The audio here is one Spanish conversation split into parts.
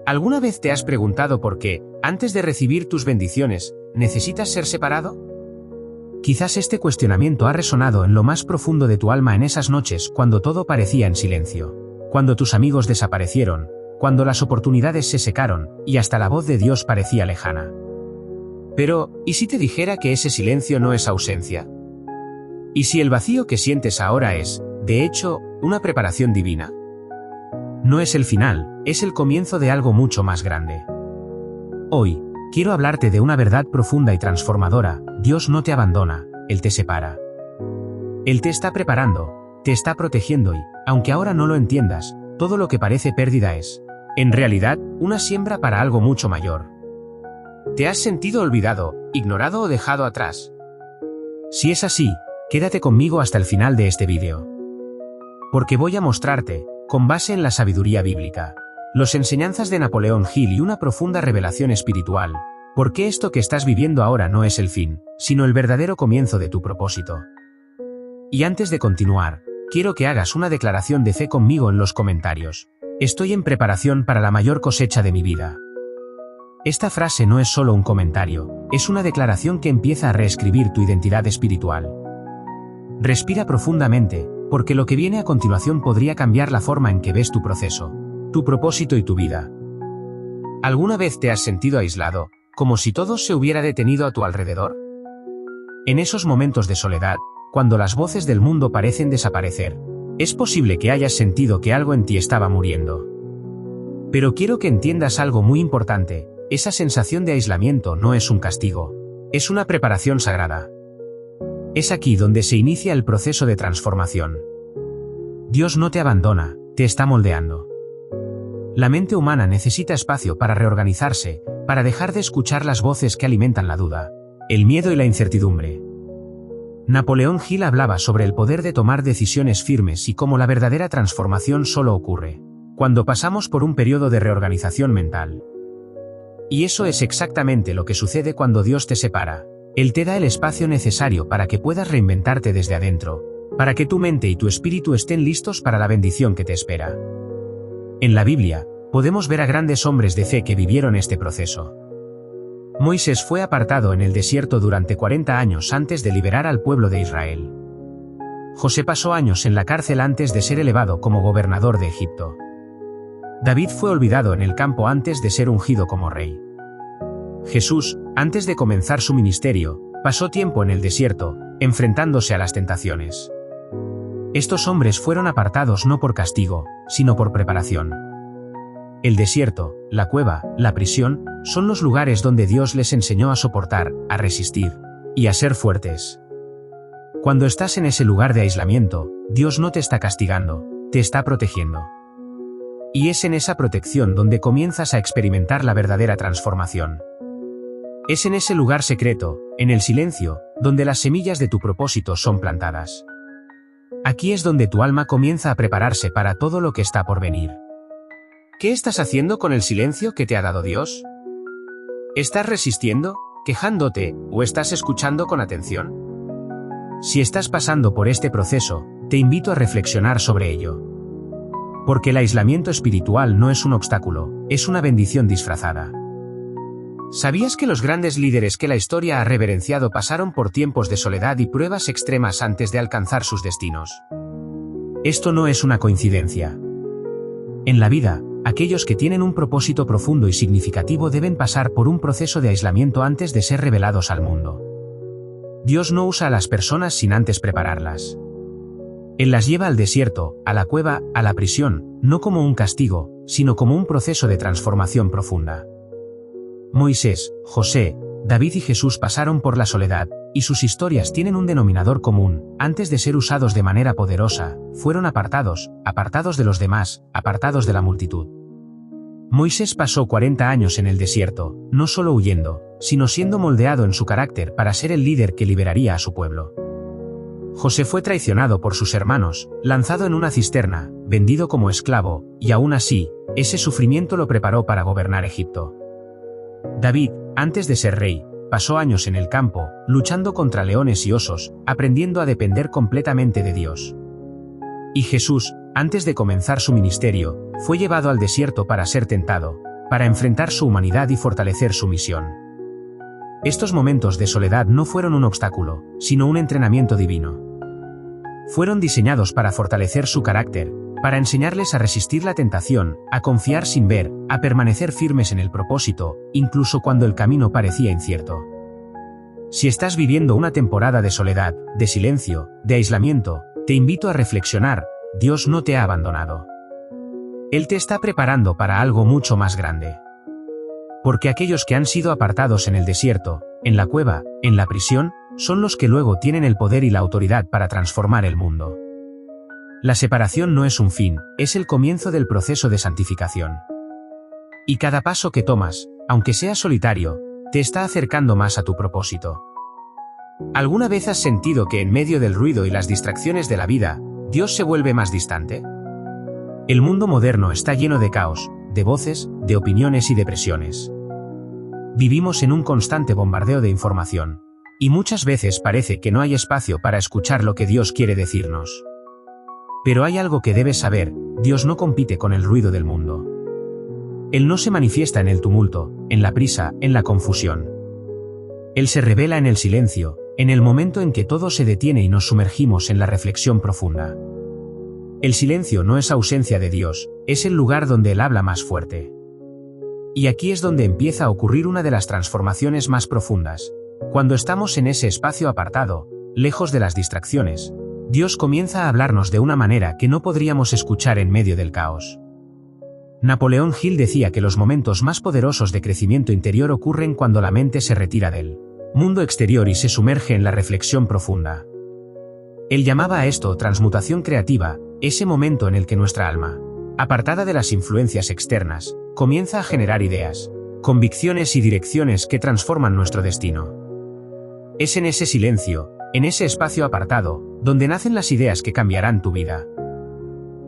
¿Alguna vez te has preguntado por qué, antes de recibir tus bendiciones, necesitas ser separado? Quizás este cuestionamiento ha resonado en lo más profundo de tu alma en esas noches cuando todo parecía en silencio, cuando tus amigos desaparecieron, cuando las oportunidades se secaron, y hasta la voz de Dios parecía lejana. Pero, ¿y si te dijera que ese silencio no es ausencia? ¿Y si el vacío que sientes ahora es, de hecho, una preparación divina? No es el final, es el comienzo de algo mucho más grande. Hoy, quiero hablarte de una verdad profunda y transformadora: Dios no te abandona, Él te separa. Él te está preparando, te está protegiendo y, aunque ahora no lo entiendas, todo lo que parece pérdida es, en realidad, una siembra para algo mucho mayor. ¿Te has sentido olvidado, ignorado o dejado atrás? Si es así, quédate conmigo hasta el final de este vídeo. Porque voy a mostrarte, con base en la sabiduría bíblica, las enseñanzas de Napoleón Hill y una profunda revelación espiritual, por qué esto que estás viviendo ahora no es el fin, sino el verdadero comienzo de tu propósito. Y antes de continuar, quiero que hagas una declaración de fe conmigo en los comentarios. Estoy en preparación para la mayor cosecha de mi vida. Esta frase no es solo un comentario, es una declaración que empieza a reescribir tu identidad espiritual. Respira profundamente, porque lo que viene a continuación podría cambiar la forma en que ves tu proceso, tu propósito y tu vida. ¿Alguna vez te has sentido aislado, como si todo se hubiera detenido a tu alrededor? En esos momentos de soledad, cuando las voces del mundo parecen desaparecer, es posible que hayas sentido que algo en ti estaba muriendo. Pero quiero que entiendas algo muy importante: esa sensación de aislamiento no es un castigo, es una preparación sagrada. Es aquí donde se inicia el proceso de transformación. Dios no te abandona, te está moldeando. La mente humana necesita espacio para reorganizarse, para dejar de escuchar las voces que alimentan la duda, el miedo y la incertidumbre. Napoleón Hill hablaba sobre el poder de tomar decisiones firmes y cómo la verdadera transformación solo ocurre cuando pasamos por un periodo de reorganización mental. Y eso es exactamente lo que sucede cuando Dios te separa. Él te da el espacio necesario para que puedas reinventarte desde adentro, para que tu mente y tu espíritu estén listos para la bendición que te espera. En la Biblia, podemos ver a grandes hombres de fe que vivieron este proceso. Moisés fue apartado en el desierto durante 40 años antes de liberar al pueblo de Israel. José pasó años en la cárcel antes de ser elevado como gobernador de Egipto. David fue olvidado en el campo antes de ser ungido como rey. Jesús, antes de comenzar su ministerio, pasó tiempo en el desierto, enfrentándose a las tentaciones. Estos hombres fueron apartados no por castigo, sino por preparación. El desierto, la cueva, la prisión, son los lugares donde Dios les enseñó a soportar, a resistir y a ser fuertes. Cuando estás en ese lugar de aislamiento, Dios no te está castigando, te está protegiendo. Y es en esa protección donde comienzas a experimentar la verdadera transformación. Es en ese lugar secreto, en el silencio, donde las semillas de tu propósito son plantadas. Aquí es donde tu alma comienza a prepararse para todo lo que está por venir. ¿Qué estás haciendo con el silencio que te ha dado Dios? ¿Estás resistiendo, quejándote, o estás escuchando con atención? Si estás pasando por este proceso, te invito a reflexionar sobre ello. Porque el aislamiento espiritual no es un obstáculo, es una bendición disfrazada. ¿Sabías que los grandes líderes que la historia ha reverenciado pasaron por tiempos de soledad y pruebas extremas antes de alcanzar sus destinos? Esto no es una coincidencia. En la vida, aquellos que tienen un propósito profundo y significativo deben pasar por un proceso de aislamiento antes de ser revelados al mundo. Dios no usa a las personas sin antes prepararlas. Él las lleva al desierto, a la cueva, a la prisión, no como un castigo, sino como un proceso de transformación profunda. Moisés, José, David y Jesús pasaron por la soledad, y sus historias tienen un denominador común: antes de ser usados de manera poderosa, fueron apartados de los demás, apartados de la multitud. Moisés pasó 40 años en el desierto, no solo huyendo, sino siendo moldeado en su carácter para ser el líder que liberaría a su pueblo. José fue traicionado por sus hermanos, lanzado en una cisterna, vendido como esclavo, y aún así, ese sufrimiento lo preparó para gobernar Egipto. David, antes de ser rey, pasó años en el campo, luchando contra leones y osos, aprendiendo a depender completamente de Dios. Y Jesús, antes de comenzar su ministerio, fue llevado al desierto para ser tentado, para enfrentar su humanidad y fortalecer su misión. Estos momentos de soledad no fueron un obstáculo, sino un entrenamiento divino. Fueron diseñados para fortalecer su carácter, para enseñarles a resistir la tentación, a confiar sin ver, a permanecer firmes en el propósito, incluso cuando el camino parecía incierto. Si estás viviendo una temporada de soledad, de silencio, de aislamiento, te invito a reflexionar: Dios no te ha abandonado. Él te está preparando para algo mucho más grande. Porque aquellos que han sido apartados en el desierto, en la cueva, en la prisión, son los que luego tienen el poder y la autoridad para transformar el mundo. La separación no es un fin, es el comienzo del proceso de santificación. Y cada paso que tomas, aunque sea solitario, te está acercando más a tu propósito. ¿Alguna vez has sentido que en medio del ruido y las distracciones de la vida, Dios se vuelve más distante? El mundo moderno está lleno de caos, de voces, de opiniones y de presiones. Vivimos en un constante bombardeo de información, y muchas veces parece que no hay espacio para escuchar lo que Dios quiere decirnos. Pero hay algo que debes saber: Dios no compite con el ruido del mundo. Él no se manifiesta en el tumulto, en la prisa, en la confusión. Él se revela en el silencio, en el momento en que todo se detiene y nos sumergimos en la reflexión profunda. El silencio no es ausencia de Dios, es el lugar donde Él habla más fuerte. Y aquí es donde empieza a ocurrir una de las transformaciones más profundas. Cuando estamos en ese espacio apartado, lejos de las distracciones, Dios comienza a hablarnos de una manera que no podríamos escuchar en medio del caos. Napoleón Hill decía que los momentos más poderosos de crecimiento interior ocurren cuando la mente se retira del mundo exterior y se sumerge en la reflexión profunda. Él llamaba a esto transmutación creativa, ese momento en el que nuestra alma, apartada de las influencias externas, comienza a generar ideas, convicciones y direcciones que transforman nuestro destino. Es en ese silencio, en ese espacio apartado, donde nacen las ideas que cambiarán tu vida.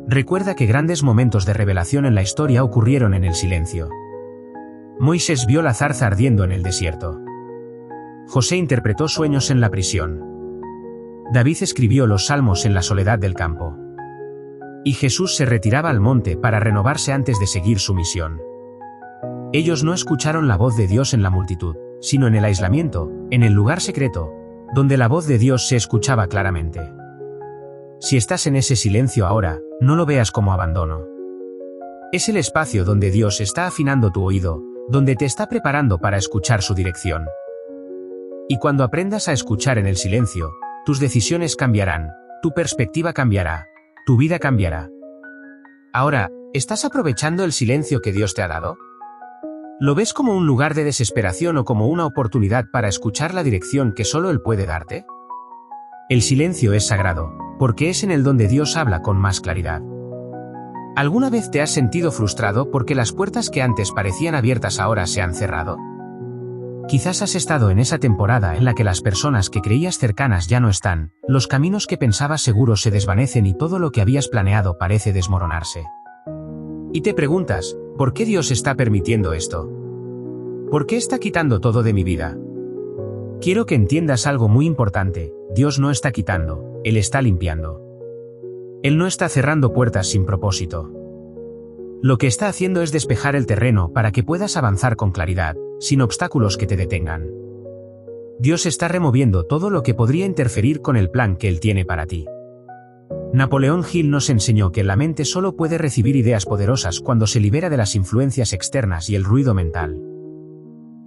Recuerda que grandes momentos de revelación en la historia ocurrieron en el silencio. Moisés vio la zarza ardiendo en el desierto. José interpretó sueños en la prisión. David escribió los salmos en la soledad del campo. Y Jesús se retiraba al monte para renovarse antes de seguir su misión. Ellos no escucharon la voz de Dios en la multitud, sino en el aislamiento, en el lugar secreto, donde la voz de Dios se escuchaba claramente. Si estás en ese silencio ahora, no lo veas como abandono. Es el espacio donde Dios está afinando tu oído, donde te está preparando para escuchar su dirección. Y cuando aprendas a escuchar en el silencio, tus decisiones cambiarán, tu perspectiva cambiará, tu vida cambiará. Ahora, ¿estás aprovechando el silencio que Dios te ha dado? ¿Lo ves como un lugar de desesperación o como una oportunidad para escuchar la dirección que solo Él puede darte? El silencio es sagrado, porque es en el donde Dios habla con más claridad. ¿Alguna vez te has sentido frustrado porque las puertas que antes parecían abiertas ahora se han cerrado? Quizás has estado en esa temporada en la que las personas que creías cercanas ya no están, los caminos que pensabas seguros se desvanecen y todo lo que habías planeado parece desmoronarse. Y te preguntas, ¿por qué Dios está permitiendo esto? ¿Por qué está quitando todo de mi vida? Quiero que entiendas algo muy importante: Dios no está quitando, Él está limpiando. Él no está cerrando puertas sin propósito. Lo que está haciendo es despejar el terreno para que puedas avanzar con claridad, sin obstáculos que te detengan. Dios está removiendo todo lo que podría interferir con el plan que Él tiene para ti. Napoleón Hill nos enseñó que la mente solo puede recibir ideas poderosas cuando se libera de las influencias externas y el ruido mental.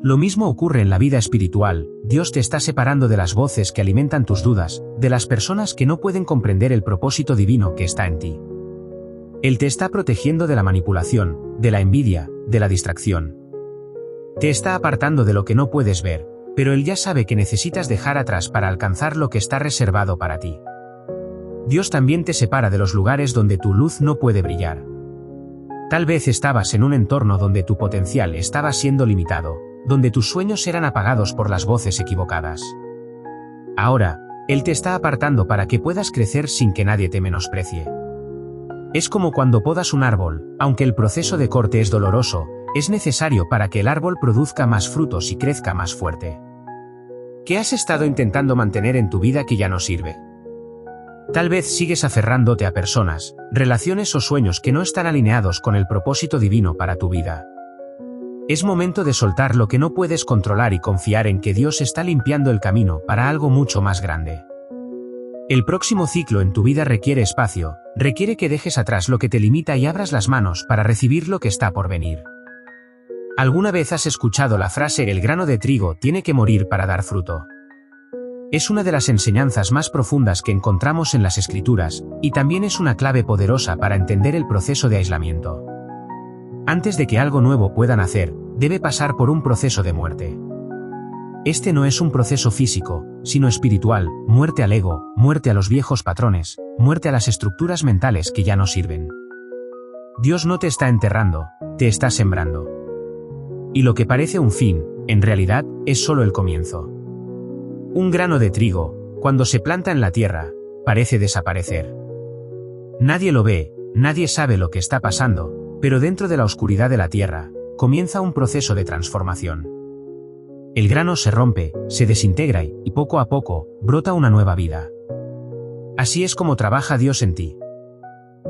Lo mismo ocurre en la vida espiritual: Dios te está separando de las voces que alimentan tus dudas, de las personas que no pueden comprender el propósito divino que está en ti. Él te está protegiendo de la manipulación, de la envidia, de la distracción. Te está apartando de lo que no puedes ver, pero Él ya sabe que necesitas dejar atrás para alcanzar lo que está reservado para ti. Dios también te separa de los lugares donde tu luz no puede brillar. Tal vez estabas en un entorno donde tu potencial estaba siendo limitado, donde tus sueños eran apagados por las voces equivocadas. Ahora, Él te está apartando para que puedas crecer sin que nadie te menosprecie. Es como cuando podas un árbol: aunque el proceso de corte es doloroso, es necesario para que el árbol produzca más frutos y crezca más fuerte. ¿Qué has estado intentando mantener en tu vida que ya no sirve? Tal vez sigues aferrándote a personas, relaciones o sueños que no están alineados con el propósito divino para tu vida. Es momento de soltar lo que no puedes controlar y confiar en que Dios está limpiando el camino para algo mucho más grande. El próximo ciclo en tu vida requiere espacio, requiere que dejes atrás lo que te limita y abras las manos para recibir lo que está por venir. ¿Alguna vez has escuchado la frase "el grano de trigo tiene que morir para dar fruto"? Es una de las enseñanzas más profundas que encontramos en las Escrituras, y también es una clave poderosa para entender el proceso de aislamiento. Antes de que algo nuevo pueda nacer, debe pasar por un proceso de muerte. Este no es un proceso físico, sino espiritual: muerte al ego, muerte a los viejos patrones, muerte a las estructuras mentales que ya no sirven. Dios no te está enterrando, te está sembrando. Y lo que parece un fin, en realidad, es solo el comienzo. Un grano de trigo, cuando se planta en la tierra, parece desaparecer. Nadie lo ve, nadie sabe lo que está pasando, pero dentro de la oscuridad de la tierra, comienza un proceso de transformación. El grano se rompe, se desintegra y poco a poco, brota una nueva vida. Así es como trabaja Dios en ti.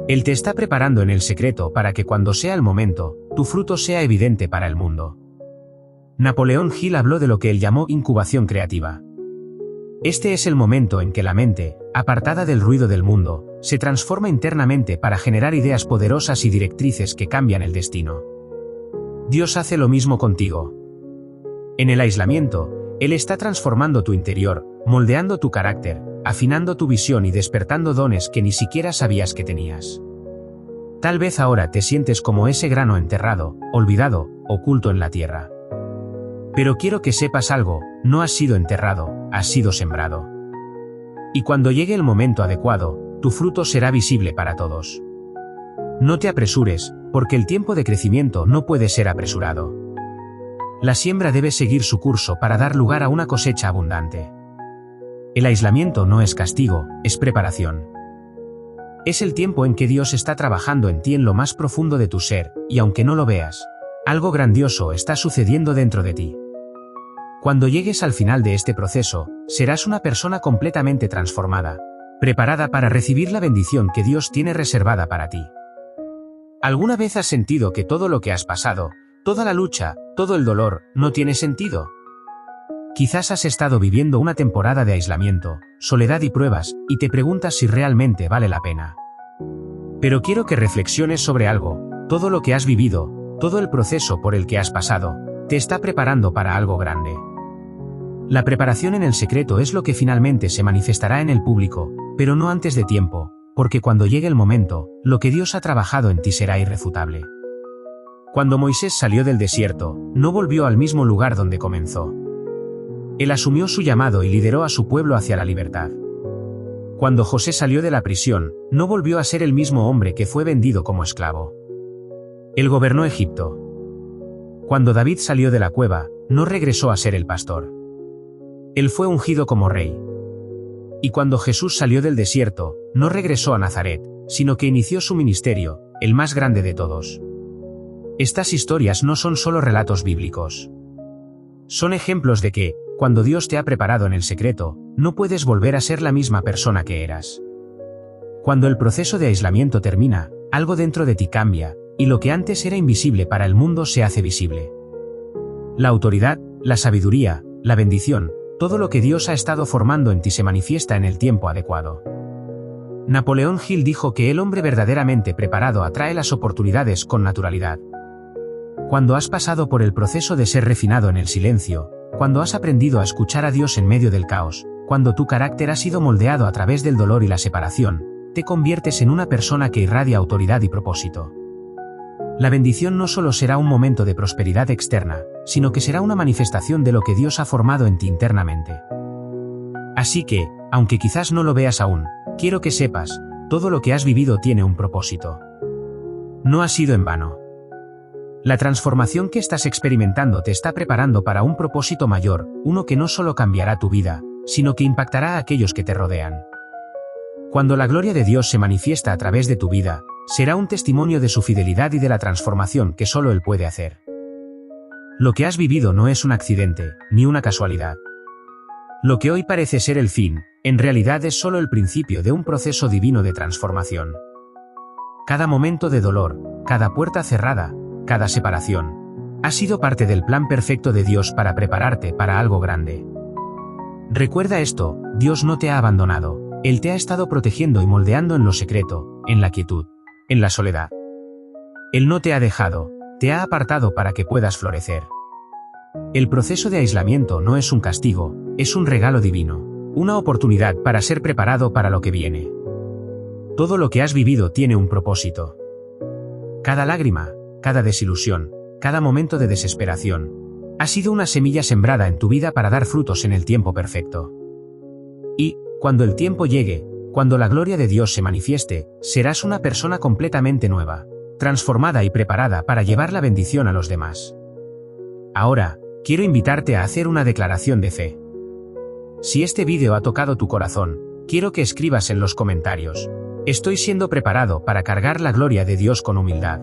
Él te está preparando en el secreto para que cuando sea el momento, tu fruto sea evidente para el mundo. Napoleón Hill habló de lo que él llamó incubación creativa. Este es el momento en que la mente, apartada del ruido del mundo, se transforma internamente para generar ideas poderosas y directrices que cambian el destino. Dios hace lo mismo contigo. En el aislamiento, Él está transformando tu interior, moldeando tu carácter, afinando tu visión y despertando dones que ni siquiera sabías que tenías. Tal vez ahora te sientes como ese grano enterrado, olvidado, oculto en la tierra. Pero quiero que sepas algo: no has sido enterrado, has sido sembrado. Y cuando llegue el momento adecuado, tu fruto será visible para todos. No te apresures, porque el tiempo de crecimiento no puede ser apresurado. La siembra debe seguir su curso para dar lugar a una cosecha abundante. El aislamiento no es castigo, es preparación. Es el tiempo en que Dios está trabajando en ti en lo más profundo de tu ser, y aunque no lo veas, algo grandioso está sucediendo dentro de ti. Cuando llegues al final de este proceso, serás una persona completamente transformada, preparada para recibir la bendición que Dios tiene reservada para ti. ¿Alguna vez has sentido que todo lo que has pasado, toda la lucha, todo el dolor, no tiene sentido? Quizás has estado viviendo una temporada de aislamiento, soledad y pruebas, y te preguntas si realmente vale la pena. Pero quiero que reflexiones sobre algo: todo lo que has vivido, todo el proceso por el que has pasado, te está preparando para algo grande. La preparación en el secreto es lo que finalmente se manifestará en el público, pero no antes de tiempo, porque cuando llegue el momento, lo que Dios ha trabajado en ti será irrefutable. Cuando Moisés salió del desierto, no volvió al mismo lugar donde comenzó. Él asumió su llamado y lideró a su pueblo hacia la libertad. Cuando José salió de la prisión, no volvió a ser el mismo hombre que fue vendido como esclavo. Él gobernó Egipto. Cuando David salió de la cueva, no regresó a ser el pastor. Él fue ungido como rey. Y cuando Jesús salió del desierto, no regresó a Nazaret, sino que inició su ministerio, el más grande de todos. Estas historias no son solo relatos bíblicos. Son ejemplos de que, cuando Dios te ha preparado en el secreto, no puedes volver a ser la misma persona que eras. Cuando el proceso de aislamiento termina, algo dentro de ti cambia, y lo que antes era invisible para el mundo se hace visible. La autoridad, la sabiduría, la bendición, todo lo que Dios ha estado formando en ti se manifiesta en el tiempo adecuado. Napoleón Hill dijo que el hombre verdaderamente preparado atrae las oportunidades con naturalidad. Cuando has pasado por el proceso de ser refinado en el silencio, cuando has aprendido a escuchar a Dios en medio del caos, cuando tu carácter ha sido moldeado a través del dolor y la separación, te conviertes en una persona que irradia autoridad y propósito. La bendición no solo será un momento de prosperidad externa, sino que será una manifestación de lo que Dios ha formado en ti internamente. Así que, aunque quizás no lo veas aún, quiero que sepas: todo lo que has vivido tiene un propósito. No ha sido en vano. La transformación que estás experimentando te está preparando para un propósito mayor, uno que no solo cambiará tu vida, sino que impactará a aquellos que te rodean. Cuando la gloria de Dios se manifiesta a través de tu vida, será un testimonio de su fidelidad y de la transformación que solo Él puede hacer. Lo que has vivido no es un accidente, ni una casualidad. Lo que hoy parece ser el fin, en realidad es solo el principio de un proceso divino de transformación. Cada momento de dolor, cada puerta cerrada, cada separación, Ha sido parte del plan perfecto de Dios para prepararte para algo grande. Recuerda esto, Dios no te ha abandonado, Él te ha estado protegiendo y moldeando en lo secreto, en la quietud, en la soledad. Él no te ha dejado, te ha apartado para que puedas florecer. El proceso de aislamiento no es un castigo, es un regalo divino, una oportunidad para ser preparado para lo que viene. Todo lo que has vivido tiene un propósito. Cada lágrima, cada desilusión, cada momento de desesperación, ha sido una semilla sembrada en tu vida para dar frutos en el tiempo perfecto. Y, cuando el tiempo llegue, cuando la gloria de Dios se manifieste, serás una persona completamente nueva, transformada y preparada para llevar la bendición a los demás. Ahora, quiero invitarte a hacer una declaración de fe. Si este vídeo ha tocado tu corazón, quiero que escribas en los comentarios: estoy siendo preparado para cargar la gloria de Dios con humildad.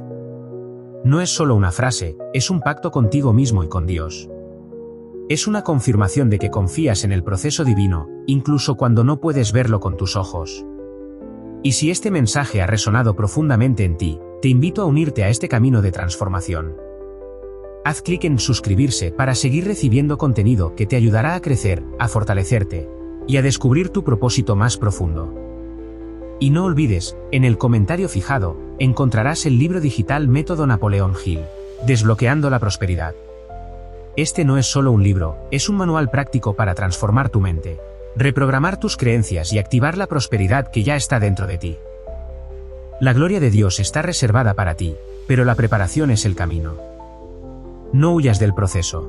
No es solo una frase, es un pacto contigo mismo y con Dios. Es una confirmación de que confías en el proceso divino, incluso cuando no puedes verlo con tus ojos. Y si este mensaje ha resonado profundamente en ti, te invito a unirte a este camino de transformación. Haz clic en suscribirse para seguir recibiendo contenido que te ayudará a crecer, a fortalecerte y a descubrir tu propósito más profundo. Y no olvides, en el comentario fijado, encontrarás el libro digital Método Napoleón Hill, Desbloqueando la Prosperidad. Este no es solo un libro, es un manual práctico para transformar tu mente, reprogramar tus creencias y activar la prosperidad que ya está dentro de ti. La gloria de Dios está reservada para ti, pero la preparación es el camino. No huyas del proceso.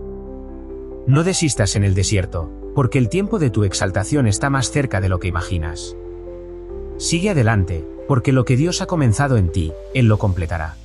No desistas en el desierto, porque el tiempo de tu exaltación está más cerca de lo que imaginas. Sigue adelante, porque lo que Dios ha comenzado en ti, Él lo completará.